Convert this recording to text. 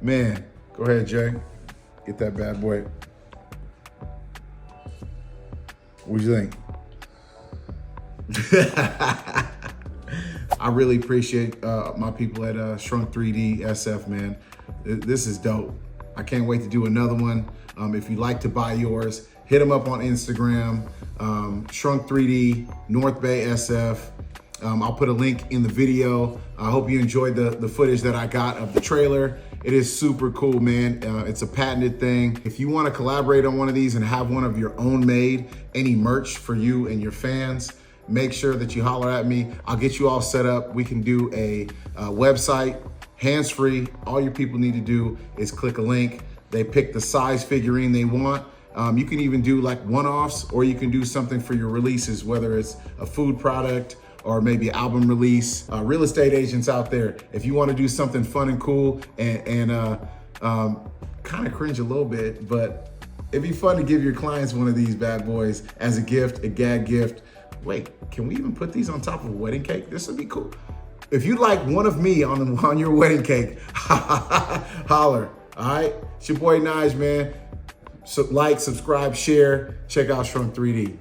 Man, go ahead, Jay. Get that bad boy. What do you think? I really appreciate my people at Shrunk 3D SF, man. This is dope. I can't wait to do another one. If you'd like to buy yours, hit them up on Instagram, Shrunk 3D, North Bay SF. I'll put a link in the video. I hope you enjoyed the footage that I got of the trailer. It is super cool, man. It's a patented thing. If you want to collaborate on one of these and have one of your own made, any merch for you and your fans, make sure that you holler at me. I'll get you all set up. We can do a website, hands-free. All your people need to do is click a link. They pick the size figurine they want. You can even do like one-offs, or you can do something for your releases, whether it's a food product or maybe album release. Real estate agents out there, if you want to do something fun and cool and kind of cringe a little bit, but it'd be fun to give your clients one of these bad boys as a gift, a gag gift. Wait, can we even put these on top of a wedding cake? This would be cool. If you like one of me on your wedding cake, holler, all right? It's your boy Nige, man. So like, subscribe, share, check out Shrunk 3D.